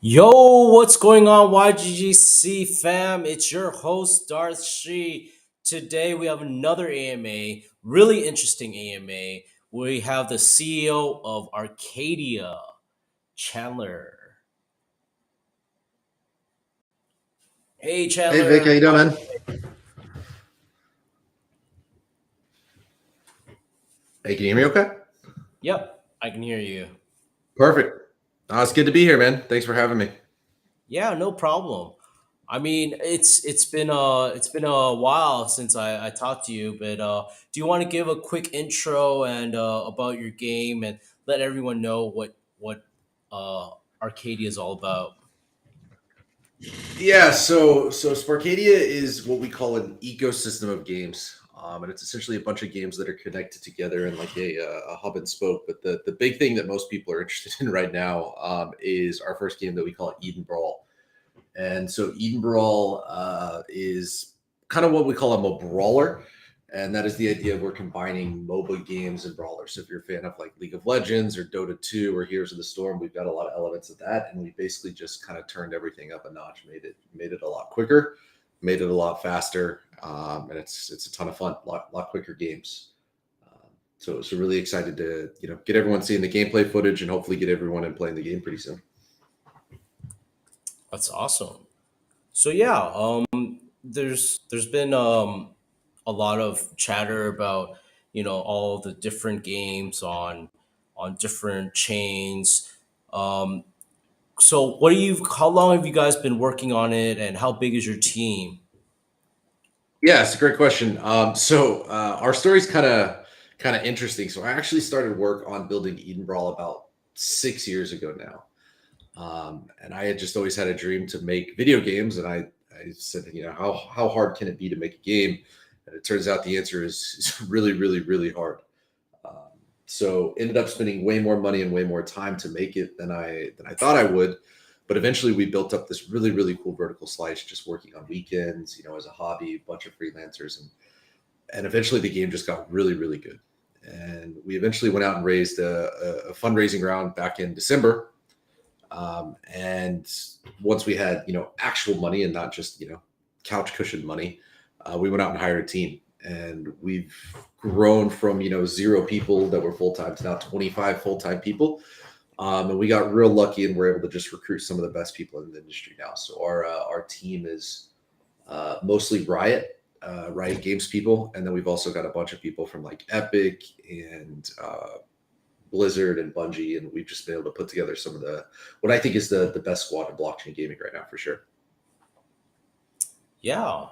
Yo, what's going on, YGG SEA fam? It's your host, Darth. Today we have another AMA, really interesting AMA. We have the CEO of Arcadia, Chandler. Hey, Hey Vic, how Chandler. you doing, man? Hey, can you hear me okay? Yep, I can hear you. Perfect. It's good to be here, man. Thanks for having me. Yeah, no problem. I mean, it's been a while since I talked to you, but do you want to give a quick intro and about your game and let everyone know what uh, Arcadia is all about? Yeah, so Sparkadia is what we call an ecosystem of games, and it's essentially a bunch of games that are connected together in like a hub and spoke. But the big thing that most people are interested in right now is our first game that we call Eden Brawl. And so Eden Brawl is kind of what we call a brawler. And that is the idea of we're combining MOBA games and brawlers. So if you're a fan of like League of Legends or Dota 2 or Heroes of the Storm, we've got a lot of elements of that. And we basically just kind of turned everything up a notch, made it a lot quicker, made it a lot faster. And it's a ton of fun, lot quicker games. So really excited to get everyone seeing the gameplay footage and hopefully get everyone in playing the game pretty soon. That's awesome. So yeah, there's been a lot of chatter about all the different games on different chains. Um, So, what do you? How long have you guys been working on it, and how big is your team? Yeah, it's a great question. Our story's kind of interesting. So I actually started work on building Eden Brawl about 6 years ago now, and I had just always had a dream to make video games. And I said, how hard can it be to make a game? And it turns out the answer is really, really, really hard. Um, so ended up spending way more money and way more time to make it than I thought I would. But eventually we built up this really, really cool vertical slice, just working on weekends, as a hobby, a bunch of freelancers, and eventually the game just got really, really good. And we eventually went out and raised a fundraising round back in December. And once we had, actual money and not just, couch cushion money, we went out and hired a team. And we've grown from, zero people that were full time to now 25 full time people. And we got real lucky and we're able to just recruit some of the best people in the industry now. So our team is mostly Riot Games people, and then we've also got a bunch of people from like Epic and Blizzard and Bungie, and we've just been able to put together some of the what I think is the best squad in blockchain gaming right now for sure. Yeah,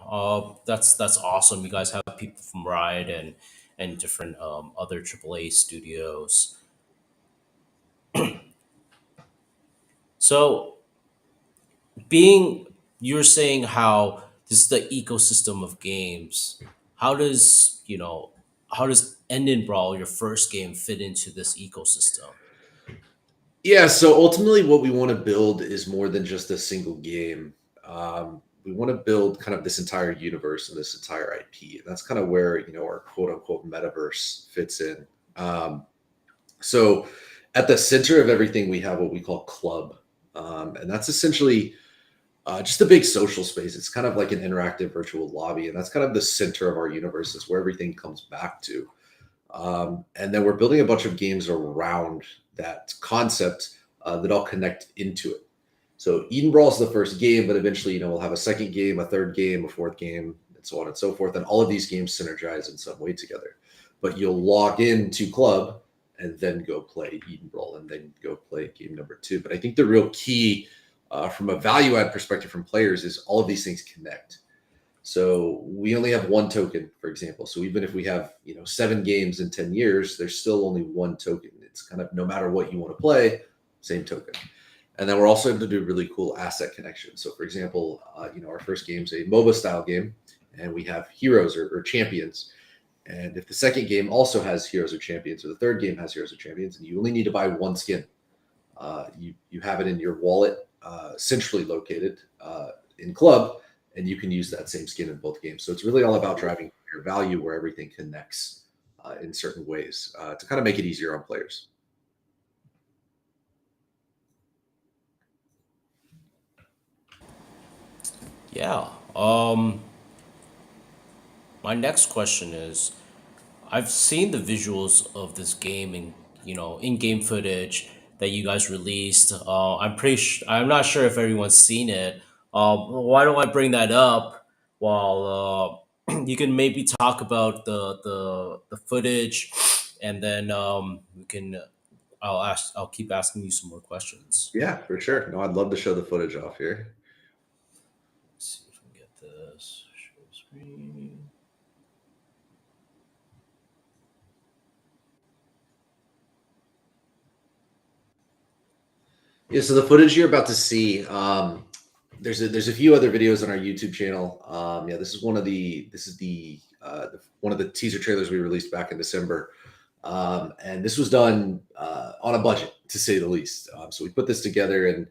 that's awesome. You guys have people from Riot and different other AAA studios. So, being you're saying how this is the ecosystem of games. How does how does Endin Brawl, your first game, fit into this ecosystem? Yeah, so ultimately, what we want to build is more than just a single game. We want to build kind of this entire universe and this entire IP. And that's kind of where our quote unquote metaverse fits in. Um, So at the center of everything, we have what we call club. And that's essentially just a big social space. It's kind of like an interactive virtual lobby. And that's kind of the center of our universe, is where everything comes back to. And then we're building a bunch of games around that concept that all connect into it. So Eden Brawl is the first game, but eventually, we'll have a second game, a third game, a fourth game, and so on and so forth. And all of these games synergize in some way together. But you'll log into Club and then go play Eden Brawl and then go play game number two. But I think the real key from a value add perspective from players is all of these things connect. So we only have one token, for example. So even if we have, 7 games in 10 years, there's still only one token. It's kind of no matter what you want to play, same token. And then we're also able to do really cool asset connections. So for example, our first game's a MOBA style game, and we have heroes or champions. And if the second game also has heroes or champions, or the third game has heroes or champions, and you only need to buy one skin, you have it in your wallet, centrally located in Club, and you can use that same skin in both games. So it's really all about driving your value where everything connects in certain ways to kind of make it easier on players. Yeah. My next question is, I've seen the visuals of this game in in-game footage that you guys released. I'm not sure if everyone's seen it. Why don't I bring that up while you can maybe talk about the footage, and then we can. I'll keep asking you some more questions. Yeah, for sure. No, I'd love to show the footage off here. Let's see if we can get this. Share screen. Yeah, so the footage you're about to see, there's a few other videos on our YouTube channel. Yeah, this is the one of the teaser trailers we released back in December, and this was done on a budget to say the least. So we put this together,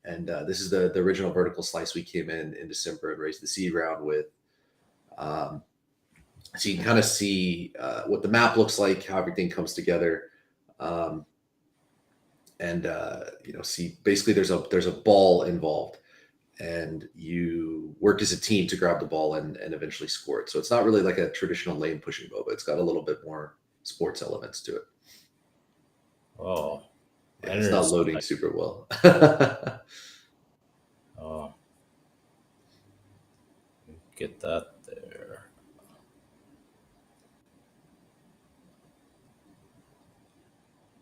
and this is the original vertical slice we came in December and raised the seed round with. Um, so you can kind of see what the map looks like, how everything comes together. Um, and see basically there's a ball involved, and you work as a team to grab the ball and eventually score it. So it's not really like a traditional lane pushing MOBA. It's got a little bit more sports elements to it. Oh, Yeah, I it's didn't not see loading that. super well. Oh, get that there.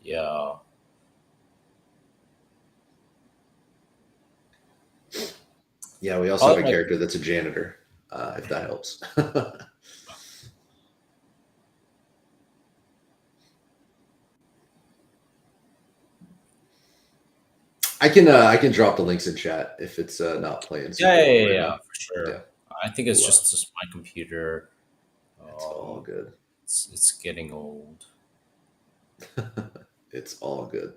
Yeah. Yeah, we also Probably have a my character that's a janitor, if that helps. I can drop the links in chat if it's not playing Yeah, super yeah, well yeah, right yeah, now. for sure. Yeah, I think it's cool. just my computer. It's all Um, good. it's getting old. It's all good.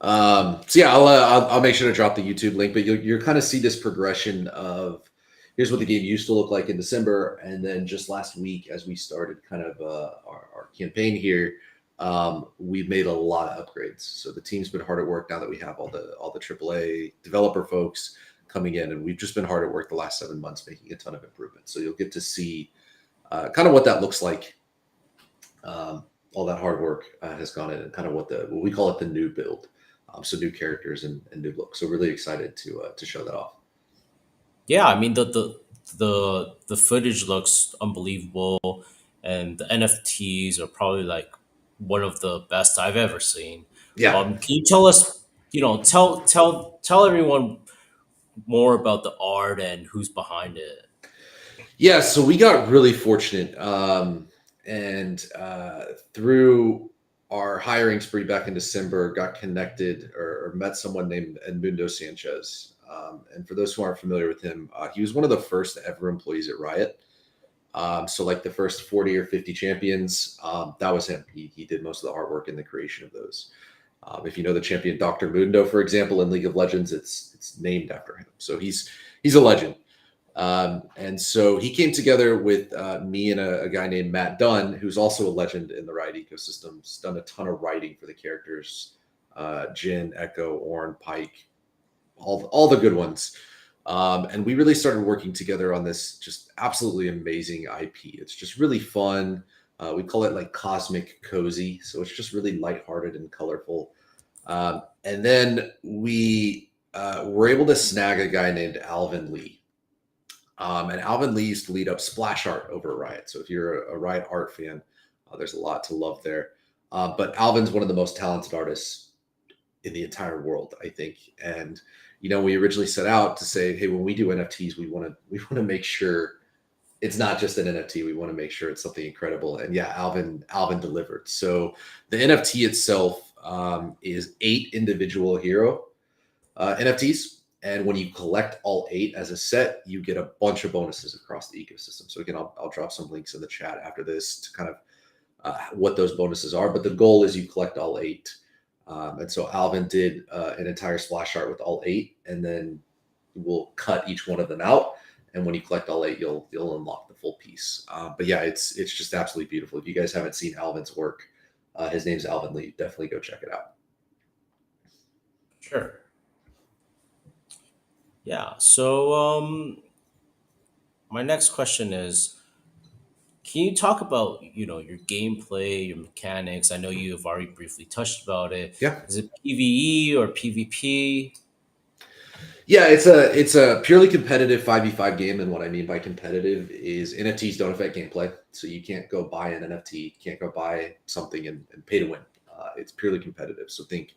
So yeah, I'll make sure to drop the YouTube link, but you'll kind of see this progression of here's what the game used to look like in December, and then just last week as we started kind of our campaign here, we've made a lot of upgrades. So the team's been hard at work now that we have all the AAA developer folks coming in, and we've just been hard at work the last 7 months making a ton of improvements. So you'll get to see kind of what that looks like. All that hard work has gone in, and kind of what we call it the new build. So new characters and new looks. So really excited to show that off. Yeah, I mean the footage looks unbelievable, and the NFTs are probably like one of the best I've ever seen. Yeah, Can you tell us? Tell everyone more about the art and who's behind it. yeah. So we got really fortunate, and through our hiring spree back in December, got connected or met someone named Edmundo Sanchez. And for those who aren't familiar with him, he was one of the first ever employees at Riot. So like the first 40 or 50 champions, that was him. He did most of the artwork and the creation of those. If you know the champion Dr. Mundo, for example, in League of Legends, it's named after him. So he's a legend. And so he came together with me and a guy named Matt Dunn, who's also a legend in the Riot ecosystem. He's done a ton of writing for the characters, Jin, Echo, Ornn, Pike, all the good ones. And we really started working together on this just absolutely amazing IP. It's just really fun. We call it like cosmic cozy. So it's just really lighthearted and colorful. And then we were able to snag a guy named Alvin Lee. And Alvin Lee used to lead up Splash Art over at Riot. So if you're a Riot art fan, there's a lot to love there. But Alvin's one of the most talented artists in the entire world, I think. And we originally set out to say, hey, when we do NFTs, we want to make sure it's not just an NFT. We want to make sure it's something incredible. And yeah, Alvin delivered. So the NFT itself is 8 individual hero NFTs. And when you collect all 8 as a set, you get a bunch of bonuses across the ecosystem. So again, I'll drop some links in the chat after this to kind of what those bonuses are. But the goal is you collect all 8. And so Alvin did an entire splash art with all 8, and then we'll cut each one of them out. And when you collect all 8, you'll unlock the full piece. But yeah, it's just absolutely beautiful. If you guys haven't seen Alvin's work, his name's Alvin Lee. Definitely go check it out. Sure. Yeah. So my next question is, can you talk about, your gameplay, your mechanics? I know you have already briefly touched about it. Yeah. Is it PvE or PvP? Yeah, it's a purely competitive 5v5 game, and what I mean by competitive is NFTs don't affect gameplay, so you can't go buy an NFT, can't go buy something and pay to win. It's purely competitive. So think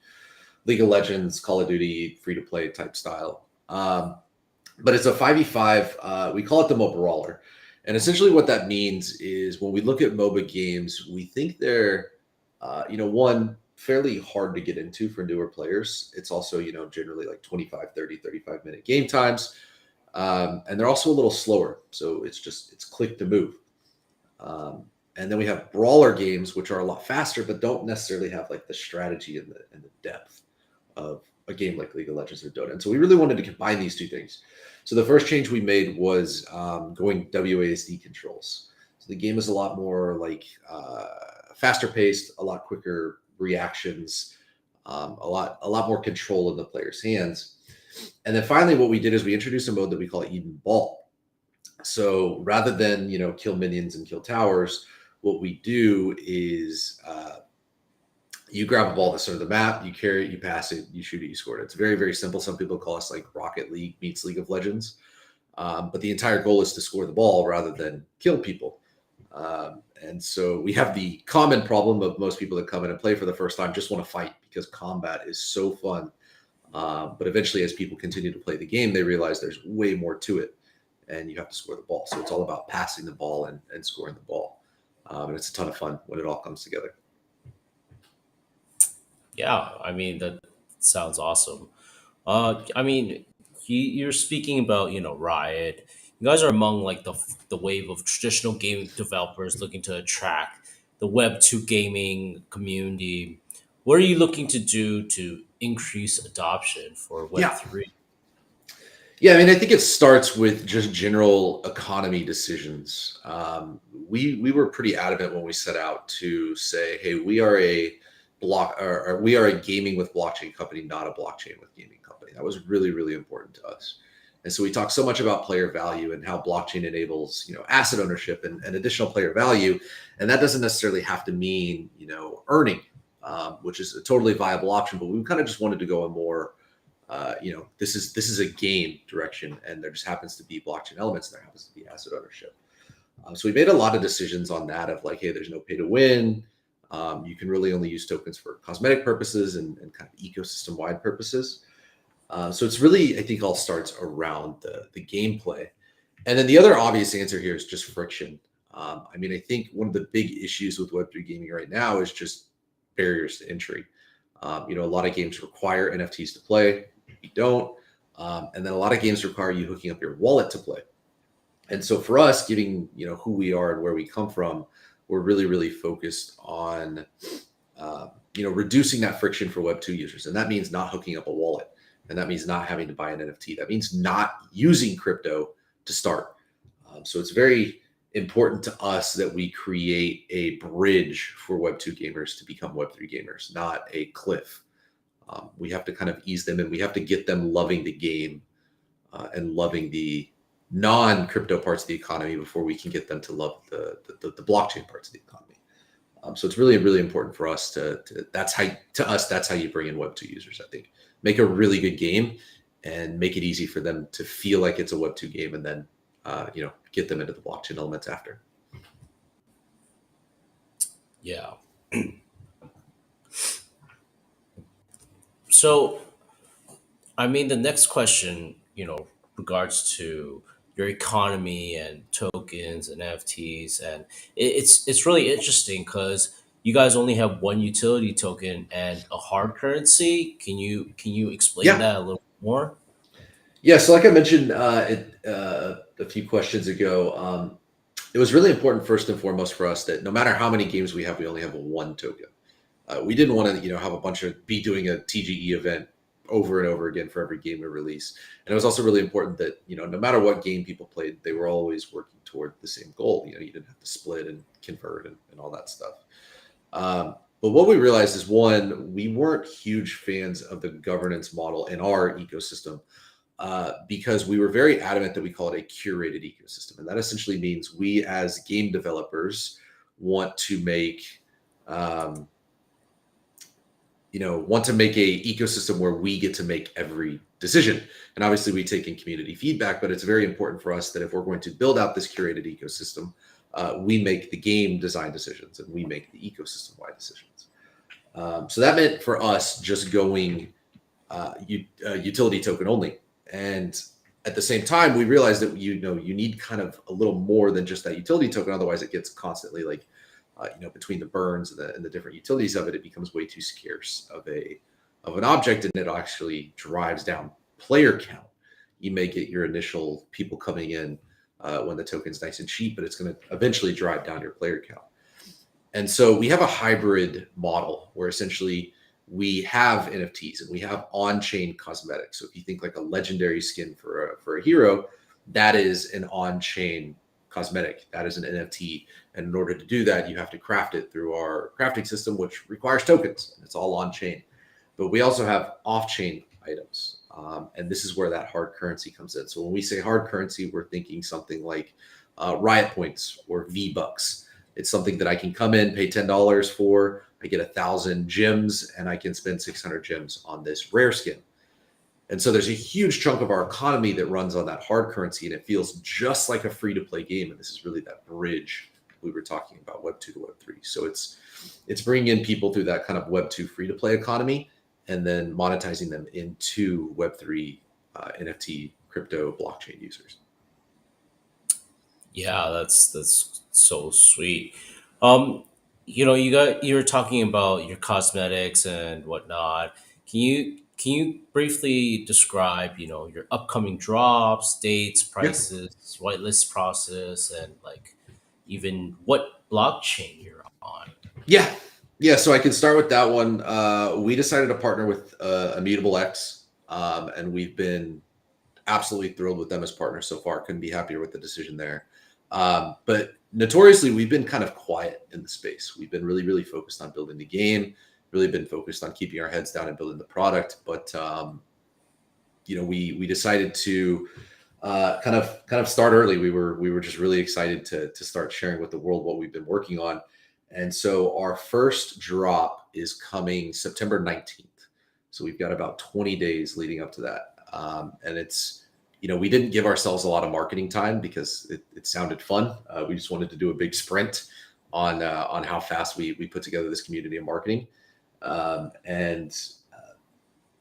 League of Legends, Call of Duty, free to play type style. But it's a 5v5. We call it the MOBA brawler, and essentially what that means is when we look at MOBA games, we think they're, one, fairly hard to get into for newer players. It's also, generally like 25, 30, 35-minute game times. And they're also a little slower. So it's click to move. And then we have brawler games, which are a lot faster, but don't necessarily have like the strategy and the depth of a game like League of Legends or Dota. And so we really wanted to combine these two things. So the first change we made was going WASD controls. So the game is a lot more like faster paced, a lot quicker reactions, a lot more control in the player's hands. And then finally, what we did is we introduced a mode that we call Eden Ball. So rather than kill minions and kill towers, what we do is you grab a ball at the center of the map, you carry it, you pass it, you shoot it, you score it. It's very, very simple. Some people call us like Rocket League meets League of Legends. But the entire goal is to score the ball rather than kill people. And so we have the common problem of most people that come in and play for the first time just want to fight because combat is so fun. But eventually, as people continue to play the game, they realize there's way more to it and you have to score the ball. So it's all about passing the ball and scoring the ball. And it's a ton of fun when it all comes together. Yeah, I mean, that sounds awesome. I mean, you're speaking about, Riot. You guys are among like the wave of traditional game developers looking to attract the Web 2 gaming community. What are you looking to do to increase adoption for Yeah. Web 3? Yeah, I mean, I think it starts with just general economy decisions. We were pretty adamant when we set out to say, hey, we are a or we are a gaming with blockchain company, not a blockchain with gaming company. That was really, really important to us. And so we talk so much about player value and how blockchain enables, asset ownership and additional player value. And that doesn't necessarily have to mean, earning, which is a totally viable option. But we kind of just wanted to go a more this is a game direction, and there just happens to be blockchain elements, and there happens to be asset ownership. So we made a lot of decisions on that of like, hey, there's no pay to win. You can really only use tokens for cosmetic purposes and kind of ecosystem wide purposes. So it's really, I think, all starts around the gameplay, and then the other obvious answer here is just friction. I mean, I think one of the big issues with Web3 gaming right now is just barriers to entry. A lot of games require NFTs to play. We don't. And then a lot of games require you hooking up your wallet to play. And so for us, given who we are and where we come from, we're really, really focused on reducing that friction for Web2 users. And that means not hooking up a wallet. And that means not having to buy an NFT. That means not using crypto to start. So it's very important to us that we create a bridge for Web2 gamers to become Web3 gamers, not a cliff. We have to kind of ease them in. We have to get them loving the game and loving the non-crypto parts of the economy before we can get them to love the blockchain parts of the economy. So it's really, really important for us that's how you bring in Web2 users, I think. Make a really good game and make it easy for them to feel like it's a Web2 game, and then get them into the blockchain elements after. Yeah. So, I mean, the next question, regards to your economy and tokens and NFTs, and it's really interesting because you guys only have one utility token and a hard currency. Can you explain Yeah. that a little more? Yeah. So like I mentioned a few questions ago, it was really important first and foremost for us that no matter how many games we have, we only have one token. We didn't want to, have a bunch of be doing a TGE event over and over again for every game we release. And it was also really important that, no matter what game people played, they were always working toward the same goal. You didn't have to split and convert and all that stuff. But what we realized is, one, we weren't huge fans of the governance model in our ecosystem because we were very adamant that we call it a curated ecosystem. And that essentially means we as game developers want to make, um, want to make a ecosystem where we get to make every decision. And obviously we take in community feedback, but it's very important for us that if we're going to build out this curated ecosystem, we make the game design decisions and we make the ecosystem wide decisions. So that meant for us just going utility token only. And at the same time, we realized that you need kind of a little more than just that utility token. Otherwise, it gets constantly like between the burns and the different utilities of it, it becomes way too scarce of an object, and it actually drives down player count. You may get your initial people coming in when the token's nice and cheap, but it's going to eventually drive down your player count. And so we have a hybrid model where essentially we have NFTs and we have on-chain cosmetics. So if you think like a legendary skin for a hero, that is an on-chain cosmetic. That is an NFT. And in order to do that, you have to craft it through our crafting system, which requires tokens. And it's all on-chain. But we also have off-chain items. And this is where that hard currency comes in. So when we say hard currency, we're thinking something like Riot Points or V-Bucks. It's something that I can come in, pay $10 for. I get 1,000 gems, and I can spend 600 gems on this rare skin. And so there's a huge chunk of our economy that runs on that hard currency, and it feels just like a free-to-play game. And this is really that bridge we were talking about, Web 2 to Web 3. So it's bringing in people through that kind of Web 2 free-to-play economy, and then monetizing them into Web 3 NFT, crypto, blockchain users. Yeah, that's so sweet. You were talking about your cosmetics and whatnot. Can you briefly describe, your upcoming drops, dates, Yeah. prices, whitelist process, and like even what blockchain you're on? Yeah. Yeah. So I can start with that one. We decided to partner with Immutable X, and we've been absolutely thrilled with them as partners so far. Couldn't be happier with the decision there. But notoriously, we've been kind of quiet in the space. We've been really, really focused on building the game, really been focused on keeping our heads down and building the product. But we decided to kind of start early. We were just really excited to start sharing with the world what we've been working on. And so our first drop is coming September 19th. So we've got about 20 days leading up to that. And it's, we didn't give ourselves a lot of marketing time because it sounded fun. We just wanted to do a big sprint on how fast we put together this community of marketing. And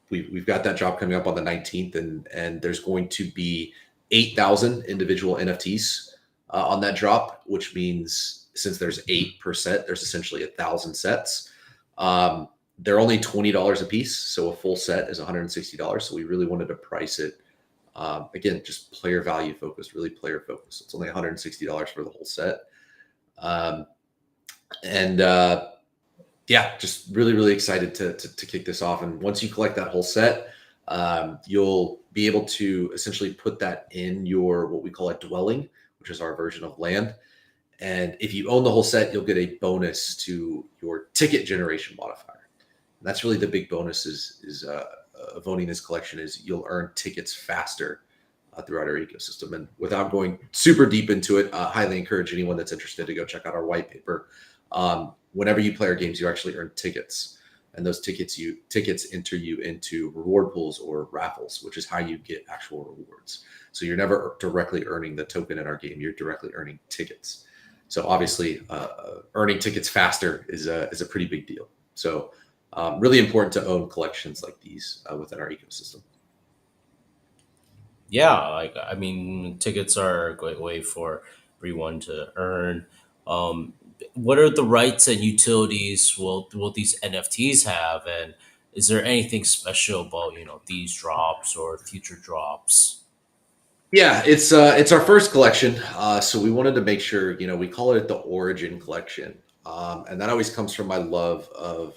we've got that drop coming up on the 19th, and there's going to be 8,000 individual NFTs on that drop, which means since there's 8 per set, there's essentially 1,000 sets. They're only $20 a piece, so a full set is $160. So we really wanted to price it again, just player value focused, really player focused. It's only $160 for the whole set. Yeah, just really, really excited to kick this off. And once you collect that whole set, you'll be able to essentially put that in your, what we call a dwelling, which is our version of land. And if you own the whole set, you'll get a bonus to your ticket generation modifier. And that's really the big bonus of owning this collection is you'll earn tickets faster throughout our ecosystem. And without going super deep into it, highly encourage anyone that's interested to go check out our white paper. Whenever you play our games, you actually earn tickets, and those tickets enter you into reward pools or raffles, which is how you get actual rewards. So you're never directly earning the token in our game; you're directly earning tickets. So obviously, earning tickets faster is a pretty big deal. So really important to own collections like these within our ecosystem. Yeah, I mean, tickets are a great way for everyone to earn. Um, what are the rights and utilities will these NFTs have, and is there anything special about these drops or future drops? Yeah, it's our first collection, so we wanted to make sure we call it the Origin Collection, and that always comes from my love of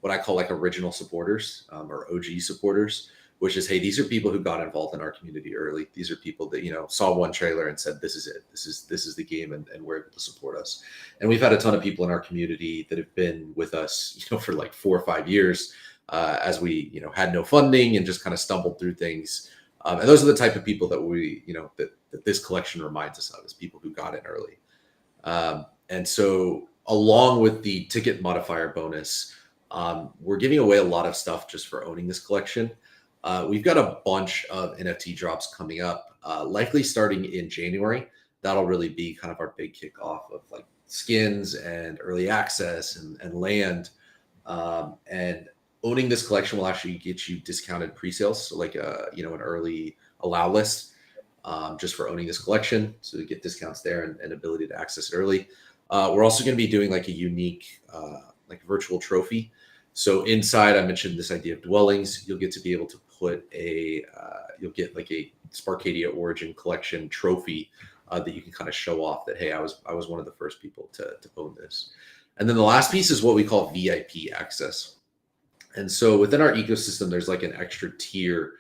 what I call like original supporters or OG supporters, which is, hey, these are people who got involved in our community early. These are people that saw one trailer and said, this is it, this is the game, and were able to support us. And we've had a ton of people in our community that have been with us for like 4 or 5 years, as we, had no funding and just kind of stumbled through things. And those are the type of people that that this collection reminds us of, is people who got in early. And so, along with the ticket modifier bonus, we're giving away a lot of stuff just for owning this collection. We've got a bunch of NFT drops coming up, likely starting in January. That'll really be kind of our big kickoff of like skins and early access and land. And owning this collection will actually get you discounted pre-sales, so like an early allow list, just for owning this collection. So you get discounts there and ability to access it early. We're also going to be doing like a unique like virtual trophy. So inside, I mentioned this idea of dwellings. You'll get to be able to put you'll get like a Sparkadia Origin Collection trophy that you can kind of show off that, hey, I was one of the first people to own this. And then the last piece is what we call VIP access. And so within our ecosystem, there's like an extra tier.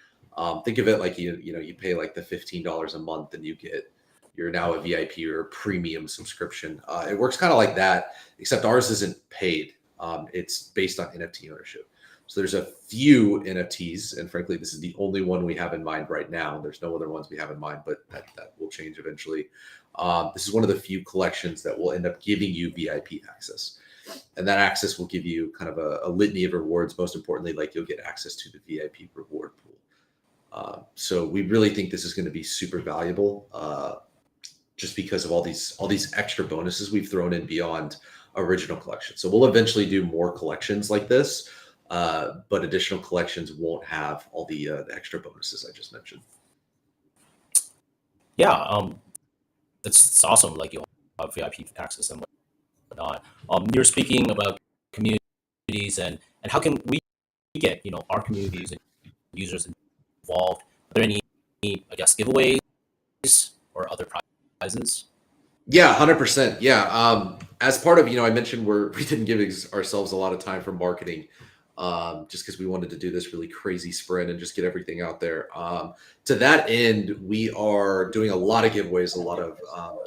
Think of it like you pay like the $15 a month and you're now a VIP or a premium subscription. It works kind of like that, except ours isn't paid. It's based on NFT ownership. So there's a few NFTs, and frankly, this is the only one we have in mind right now. There's no other ones we have in mind, but that will change eventually. This is one of the few collections that will end up giving you VIP access. And that access will give you kind of a litany of rewards. Most importantly, like you'll get access to the VIP reward pool. So we really think this is going to be super valuable, just because of all these extra bonuses we've thrown in beyond original collections. So we'll eventually do more collections like this, but additional collections won't have all the extra bonuses I just mentioned. Yeah, it's awesome. Like you have VIP access and whatnot. You're speaking about communities and how can we get our communities and users involved? Are there any, I guess, giveaways or other prizes? Yeah, 100%. Yeah. As part of, I mentioned we didn't give ourselves a lot of time for marketing, just because we wanted to do this really crazy sprint and just get everything out there. To that end, we are doing a lot of giveaways, a lot of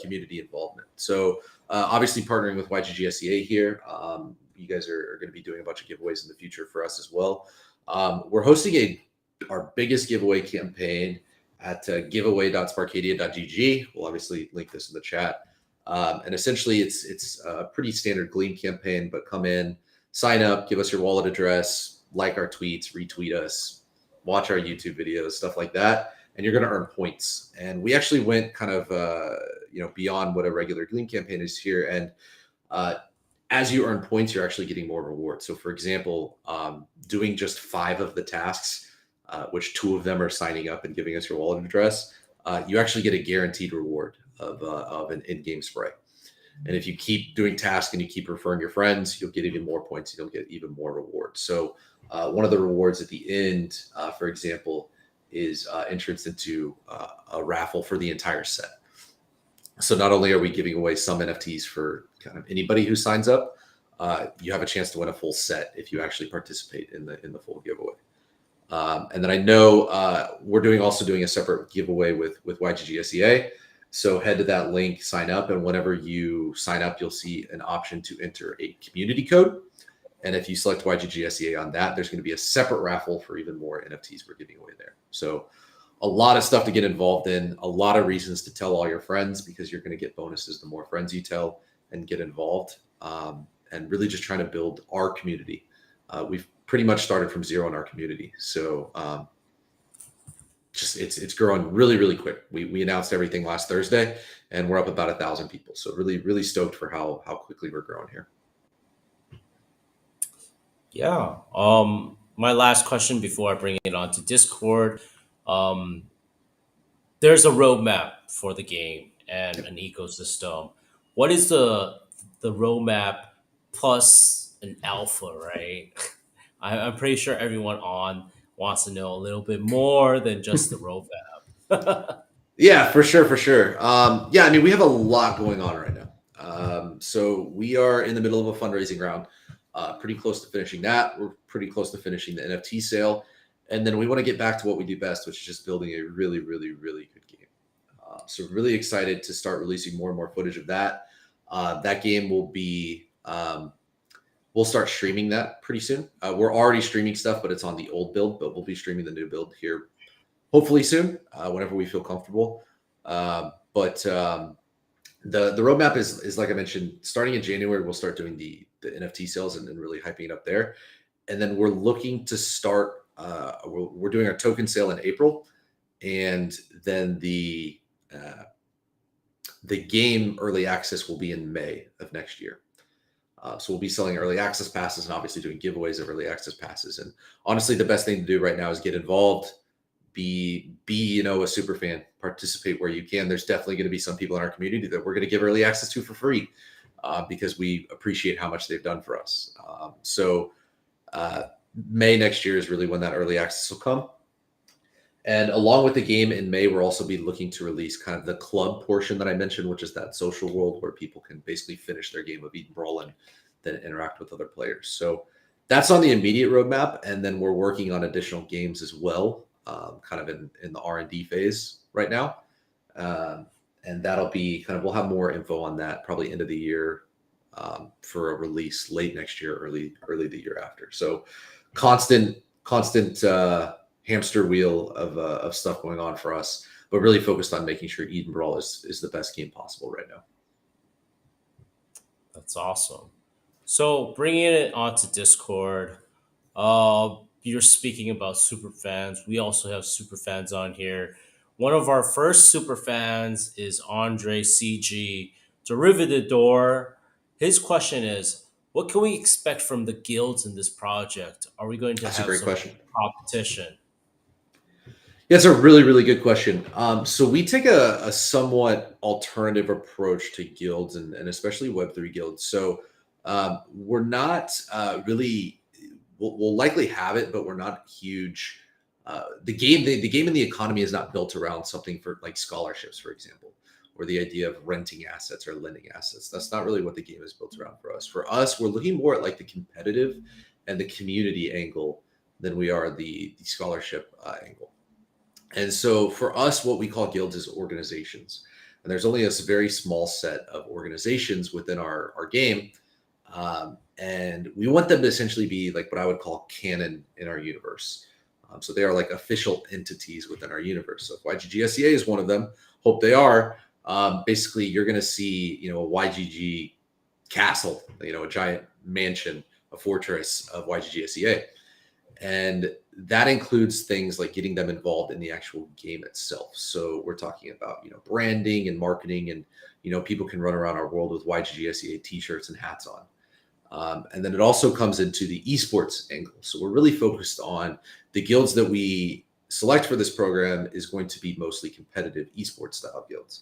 community involvement. So obviously partnering with YGG SEA here, you guys are going to be doing a bunch of giveaways in the future for us as well. We're hosting our biggest giveaway campaign at giveaway.sparkadia.gg. We'll obviously link this in the chat. And essentially, it's a pretty standard Gleam campaign, but come in, sign up, give us your wallet address, like our tweets, retweet us, watch our YouTube videos, stuff like that, and you're going to earn points. And we actually went kind of beyond what a regular Gleam campaign is here. And as you earn points, you're actually getting more rewards. So, for example, doing just 5 of the tasks, which 2 of them are signing up and giving us your wallet address, you actually get a guaranteed reward of an in-game spray. And if you keep doing tasks and you keep referring your friends, you'll get even more points. You'll get even more rewards. So one of the rewards at the end, for example, is entrance into a raffle for the entire set. So not only are we giving away some NFTs for kind of anybody who signs up, you have a chance to win a full set if you actually participate in the full giveaway. And then I know we're also doing a separate giveaway with YGG SEA. So head to that link, sign up, and whenever you sign up, you'll see an option to enter a community code. And if you select YGG SEA on that, there's going to be a separate raffle for even more NFTs we're giving away there. So a lot of stuff to get involved in, a lot of reasons to tell all your friends, because you're going to get bonuses the more friends you tell and get involved, and really just trying to build our community. We've pretty much started from zero in our community. So it's growing really, really quick. We announced everything last Thursday and we're up about 1,000 people. So really, really stoked for how quickly we're growing here. Yeah. My last question before I bring it on to Discord. There's a roadmap for the game and an ecosystem. What is the roadmap plus an alpha, right? I'm pretty sure everyone on wants to know a little bit more than just the roadmap. Yeah, for sure, for sure. Yeah, I mean, we have a lot going on right now. So we are in the middle of a fundraising round, pretty close to finishing that. We're pretty close to finishing the NFT sale. And then we want to get back to what we do best, which is just building a really, really, really good game. So really excited to start releasing more and more footage of that. That game will be We'll start streaming that pretty soon. We're already streaming stuff, but it's on the old build. But we'll be streaming the new build here hopefully soon, whenever we feel comfortable. But the roadmap is like I mentioned, starting in January, we'll start doing the NFT sales and really hyping it up there, and then we're looking to start. We're doing our token sale in April, and then the game early access will be in May of next year. So we'll be selling early access passes and obviously doing giveaways of early access passes. And honestly, the best thing to do right now is get involved, be a super fan, participate where you can. There's definitely going to be some people in our community that we're going to give early access to for free because we appreciate how much they've done for us. May next year is really when that early access will come. And along with the game in May, we'll also be looking to release kind of the club portion that I mentioned, which is that social world where people can basically finish their game of Eden Brawl and then interact with other players. So that's on the immediate roadmap. And then we're working on additional games as well, kind of in the R&D phase right now. And that'll be kind of, we'll have more info on that probably end of the year for a release late next year, early the year after. So constant hamster wheel of stuff going on for us, but really focused on making sure Eden Brawl is the best game possible right now. That's awesome. So bringing it onto Discord, you're speaking about super fans. We also have super fans on here. One of our first super fans is Andre CG Derivator. His question is, what can we expect from the guilds in this project? Are we going to That's a have great some question. competition? Yeah, it's a really, really good question. So we take a somewhat alternative approach to guilds and especially Web3 guilds. So we're not really, we'll likely have it, but we're not huge. The game and the economy is not built around something for like scholarships, for example, or the idea of renting assets or lending assets. That's not really what the game is built around for us. For us, we're looking more at like the competitive and the community angle than we are the scholarship angle. And so for us, what we call guilds is organizations. And there's only a very small set of organizations within our game. And we want them to essentially be like what I would call canon in our universe. So they are like official entities within our universe. So if YGG SEA is one of them, hope they are. Basically, you're going to see, a YGG castle, a giant mansion, a fortress of YGG SEA. And that includes things like getting them involved in the actual game itself. So we're talking about, branding and marketing and, people can run around our world with YGG SEA t-shirts and hats on. And then it also comes into the esports angle. So we're really focused on the guilds that we select for this program is going to be mostly competitive esports style guilds.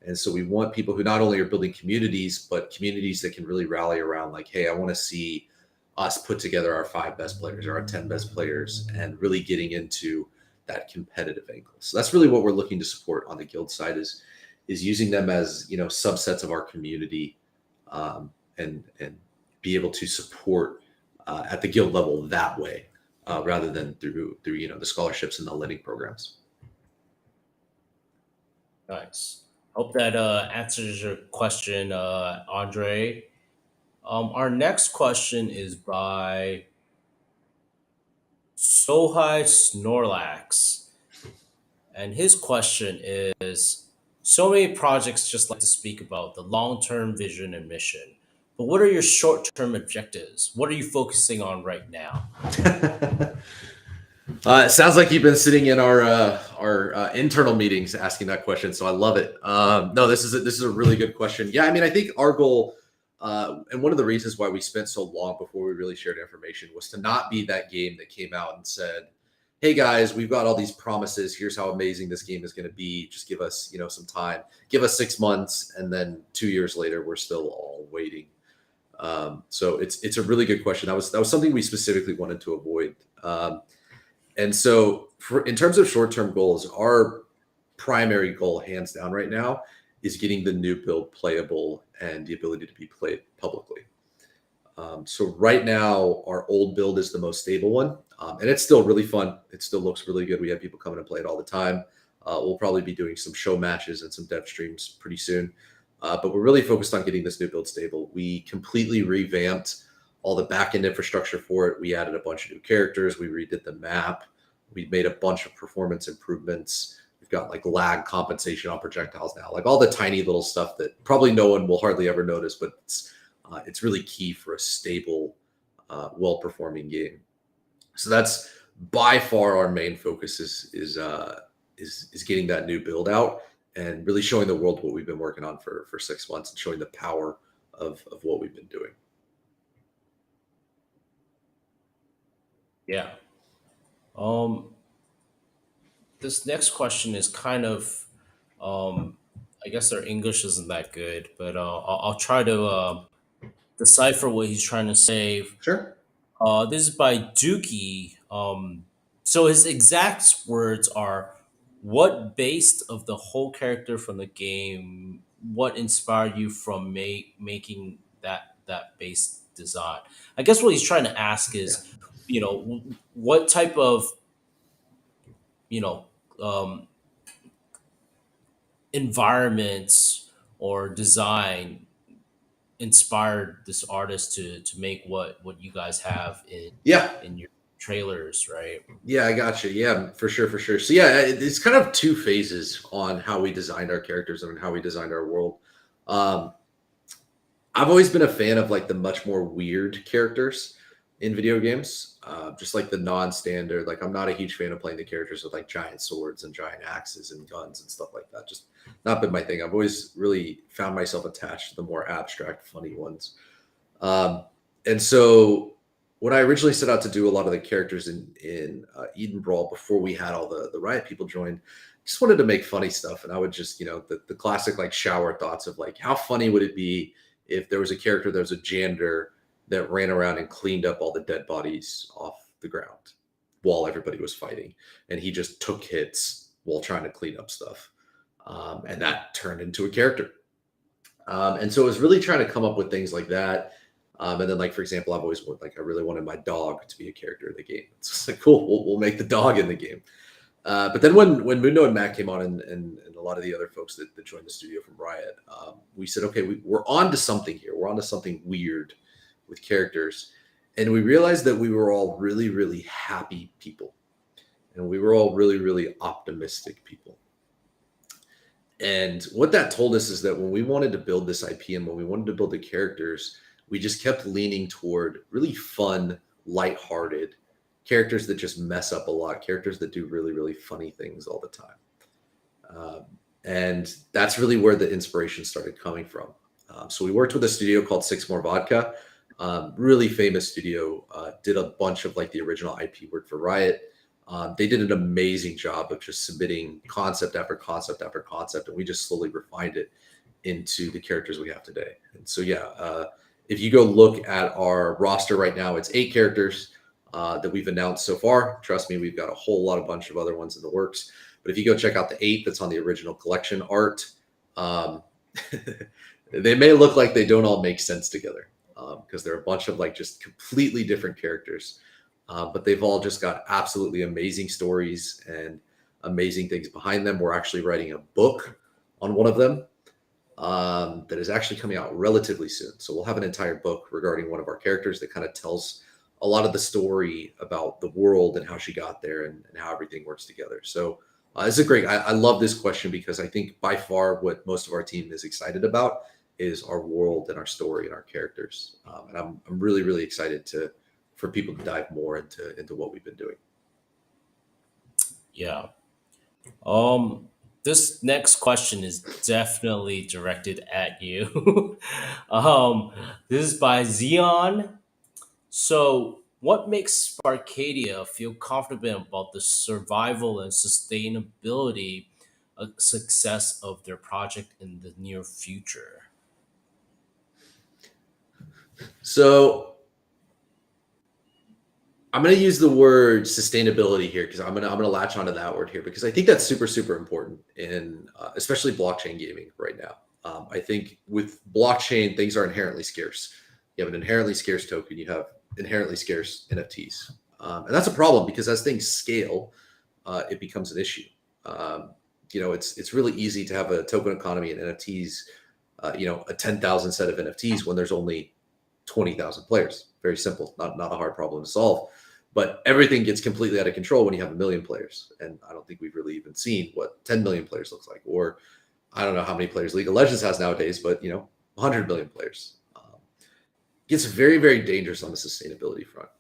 And so we want people who not only are building communities, but communities that can really rally around like, hey, I want to see us put together our 5 best players or our 10 best players and really getting into that competitive angle. So that's really what we're looking to support on the guild side is using them as, subsets of our community and be able to support at the guild level that way rather than through the scholarships and the lending programs. Nice. Hope that answers your question, Andre. Our next question is by Sohai Snorlax. And his question is, so many projects just like to speak about the long term vision and mission. But what are your short term objectives? What are you focusing on right now? It sounds like you've been sitting in our internal meetings asking that question, so I love it. No, this is a really good question. Yeah, I mean, I think our goal, and one of the reasons why we spent so long before we really shared information was to not be that game that came out and said, "Hey guys, we've got all these promises. Here's how amazing this game is going to be. Just give us, some time. Give us 6 months, and then 2 years later, we're still all waiting." So it's a really good question. That was something we specifically wanted to avoid. And so in terms of short-term goals, our primary goal, hands down right now, is getting the new build playable and the ability to be played publicly. So right now, our old build is the most stable one. And it's still really fun. It still looks really good. We have people coming and play it all the time. We'll probably be doing some show matches and some dev streams pretty soon. But we're really focused on getting this new build stable. We completely revamped all the backend infrastructure for it. We added a bunch of new characters. We redid the map. We made a bunch of performance improvements. We've got like lag compensation on projectiles now, like all the tiny little stuff that probably no one will hardly ever notice, but it's really key for a stable, well-performing game. So that's by far our main focus is getting that new build out and really showing the world what we've been working on for 6 months and showing the power of what we've been doing. Yeah. Um, this next question is kind of, um, I guess our English isn't that good, but I'll try to decipher what he's trying to say. Sure. This is by Dookie. So his exact words are, "What based of the whole character from the game? What inspired you from making that base design?" I guess what he's trying to ask Yeah. is, what type of you know um, environments or design inspired this artist to make what you guys have Yeah. in your trailers, right? Yeah, I got you. Yeah, for sure, for sure. So yeah, it's kind of two phases on how we designed our characters and how we designed our world. Um, I've always been a fan of like the much more weird characters in video games, just like the non-standard. Like I'm not a huge fan of playing the characters with like giant swords and giant axes and guns and stuff like that. Just not been my thing. I've always really found myself attached to the more abstract, funny ones. And so when I originally set out to do a lot of the characters in Eden Brawl before we had all the Riot people join, just wanted to make funny stuff. And I would just, the classic like shower thoughts of like, how funny would it be if there was a character, there was a janitor that ran around and cleaned up all the dead bodies off the ground while everybody was fighting. And he just took hits while trying to clean up stuff. And that turned into a character. And so it was really trying to come up with things like that. And then, like for example, I've always I really wanted my dog to be a character in the game. It's just like cool, we'll make the dog in the game. But then when Mundo and Matt came on and a lot of the other folks that joined the studio from Riot, we said, okay, we're on to something here. We're on to something weird with characters. And we realized that we were all really, really happy people. And we were all really, really optimistic people. And what that told us is that when we wanted to build this IP and when we wanted to build the characters, we just kept leaning toward really fun, lighthearted characters that just mess up a lot, characters that do really, really funny things all the time. And that's really where the inspiration started coming from. So we worked with a studio called Six More Vodka, really famous studio, did a bunch of like the original IP work for Riot. They did an amazing job of just submitting concept after concept after concept, and we just slowly refined it into the characters we have today. And so, yeah, if you go look at our roster right now, it's 8 characters that we've announced so far. Trust me, we've got a whole bunch of other ones in the works. But if you go check out the 8 that's on the original collection art, they may look like they don't all make sense together because they're a bunch of like just completely different characters. But they've all just got absolutely amazing stories and amazing things behind them. We're actually writing a book on one of them that is actually coming out relatively soon. So we'll have an entire book regarding one of our characters that kind of tells a lot of the story about the world and how she got there and how everything works together. So it's a great, I love this question because I think by far what most of our team is excited about is our world and our story and our characters. And I'm really, really excited for people to dive more into what we've been doing. Yeah. This next question is definitely directed at you. This is by Xeon. So, what makes Sparkadia feel confident about the survival and sustainability success of their project in the near future? So I'm going to use the word sustainability here because I'm going to latch onto that word here because I think that's super, super important in especially blockchain gaming right now. I think with blockchain, things are inherently scarce. You have an inherently scarce token. You have inherently scarce NFTs. And that's a problem because as things scale, it becomes an issue. It's really easy to have a token economy and NFTs, a 10,000 set of NFTs when there's only 20,000 players. very simple, not a hard problem to solve. But everything gets completely out of control when you have 1 million players. And I don't think we've really even seen what 10 million players looks like. Or I don't know how many players League of Legends has nowadays, but 100 million players. Gets very, very dangerous on the sustainability front.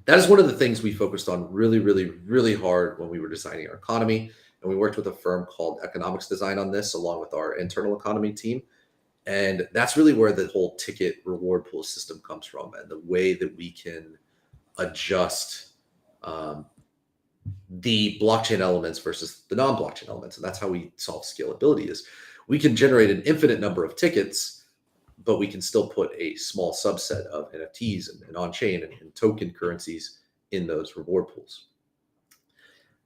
That is one of the things we focused on really, really, really hard when we were designing our economy. And we worked with a firm called Economics Design on this, along with our internal economy team. And that's really where the whole ticket reward pool system comes from, and the way that we can adjust the blockchain elements versus the non-blockchain elements. And that's how we solve scalability is we can generate an infinite number of tickets, but we can still put a small subset of NFTs and on-chain and token currencies in those reward pools.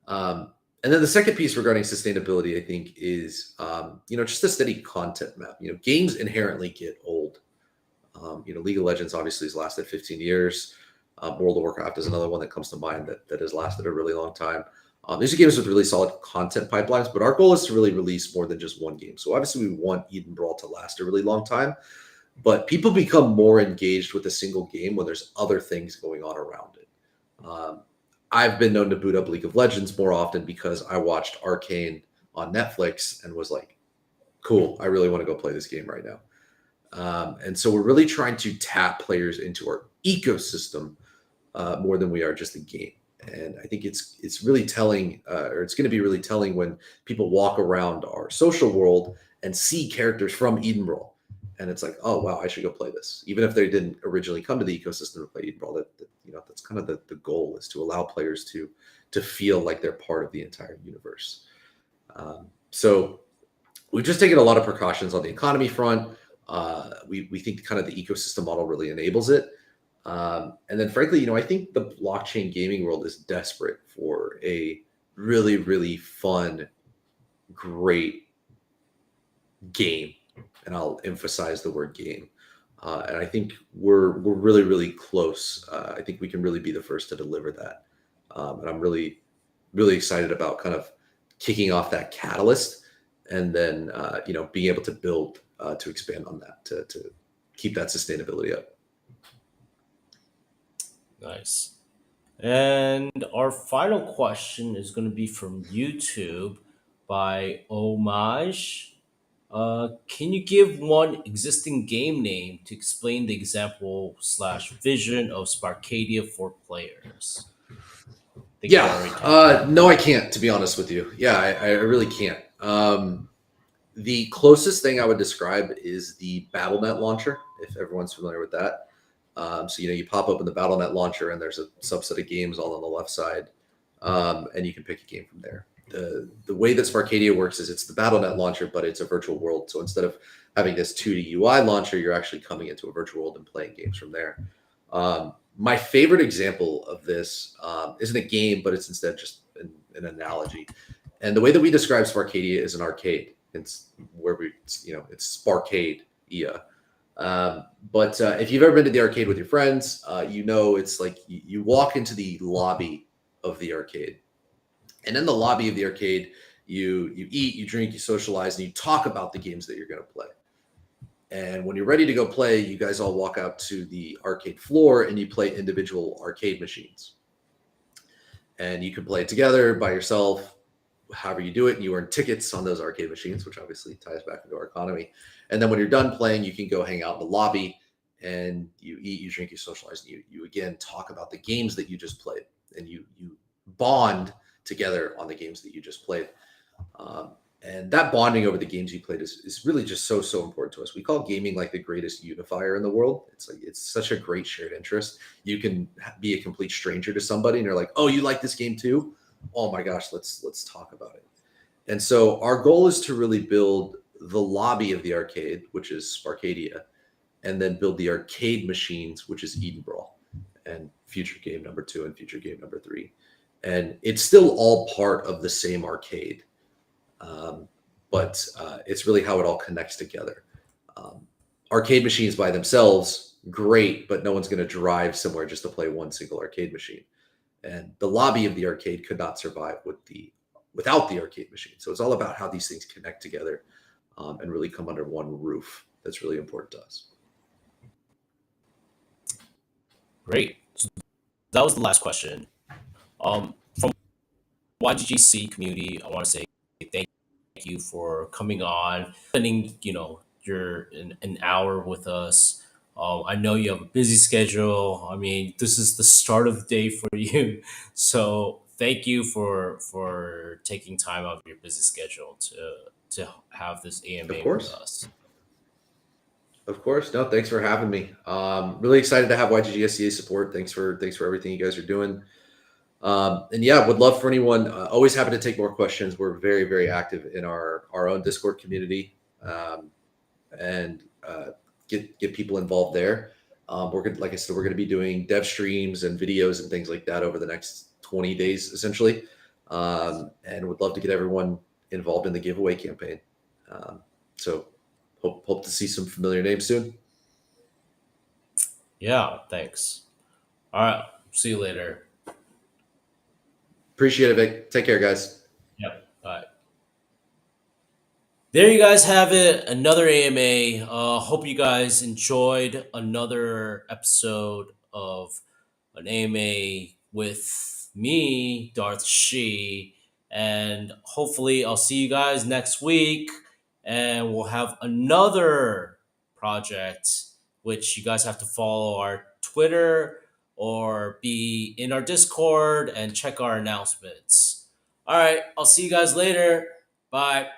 And then the second piece regarding sustainability, I think, is just a steady content map. Games inherently get old. League of Legends obviously has lasted 15 years. World of Warcraft is another one that comes to mind that has lasted a really long time. These are games with really solid content pipelines, but our goal is to really release more than just one game. So obviously we want Eden Brawl to last a really long time, but people become more engaged with a single game when there's other things going on around it. I've been known to boot up League of Legends more often because I watched Arcane on Netflix and was like, cool, I really want to go play this game right now. And so we're really trying to tap players into our ecosystem more than we are just a game. And I think it's really telling, or it's going to be really telling when people walk around our social world and see characters from Eden Brawl. And it's like, oh, wow, I should go play this. Even if they didn't originally come to the ecosystem to play Eden Brawl, that's kind of the goal, is to allow players to feel like they're part of the entire universe. So we've just taken a lot of precautions on the economy front. We think kind of the ecosystem model really enables it. And then frankly, I think the blockchain gaming world is desperate for a really, really fun, great game. And I'll emphasize the word game. And I think we're really, really close. I think we can really be the first to deliver that. And I'm really, really excited about kind of kicking off that catalyst, and then being able to build to expand on that to keep that sustainability up. Nice. And our final question is going to be from YouTube by Homage. Can you give one existing game name to explain the example slash vision of Sparkadia for players? I think you already talked about No, I can't, to be honest with you. Yeah, I really can't. The closest thing I would describe is the BattleNet launcher, if everyone's familiar with that. So you pop open the BattleNet launcher, and there's a subset of games all on the left side, and you can pick a game from there. The way that Sparkadia works is it's the BattleNet launcher, but it's a virtual world. So instead of having this 2D UI launcher, you're actually coming into a virtual world and playing games from there. My favorite example of this isn't a game, but it's instead just an analogy. And the way that we describe Sparkadia is an arcade. It's where it's Sparkadia. But if you've ever been to the arcade with your friends, it's like you walk into the lobby of the arcade. And in the lobby of the arcade, you eat, you drink, you socialize, and you talk about the games that you're going to play. And when you're ready to go play, you guys all walk out to the arcade floor and you play individual arcade machines. And you can play it together, by yourself, however you do it, and you earn tickets on those arcade machines, which obviously ties back into our economy. And then when you're done playing, you can go hang out in the lobby and you eat, you drink, you socialize, and you again talk about the games that you just played, and you bond together on the games that you just played. And that bonding over the games you played is really just so important to us. We call gaming like the greatest unifier in the world. It's such a great shared interest. You can be a complete stranger to somebody and you're like, oh, you like this game too? Oh my gosh, let's talk about it. And so our goal is to really build the lobby of the arcade, which is Sparkadia, and then build the arcade machines, which is Eden Brawl, and future game number 2 and future game number 3. And it's still all part of the same arcade. But it's really how it all connects together. Arcade machines by themselves, great, but no one's going to drive somewhere just to play one single arcade machine. And the lobby of the arcade could not survive without the arcade machine. So it's all about how these things connect together and really come under one roof. That's really important to us. Great. So that was the last question. From YGG SEA community, I want to say thank you for coming on, spending your an hour with us. I know you have a busy schedule. I mean, this is the start of the day for you, so thank you for taking time out of your busy schedule to have this Of AMA with course. us. Of course. No, thanks for having me. Really excited to have YGG SEA support. Thanks for everything you guys are doing. And yeah, would love for anyone. Always happy to take more questions. We're very active in our own Discord community, and get people involved there. We're gonna, like I said, we're going to be doing dev streams and videos and things like that over the next 20 days, essentially. And would love to get everyone involved in the giveaway campaign. So hope to see some familiar names soon. Yeah, thanks. All right, see you later. Appreciate it, Vic. Take care, guys. Yep. Bye. There you guys have it. Another AMA. Hope you guys enjoyed another episode of an AMA with me, Darth She. And hopefully, I'll see you guys next week. And we'll have another project, which you guys have to follow our Twitter or be in our Discord and check our announcements. All right. I'll see you guys later. Bye.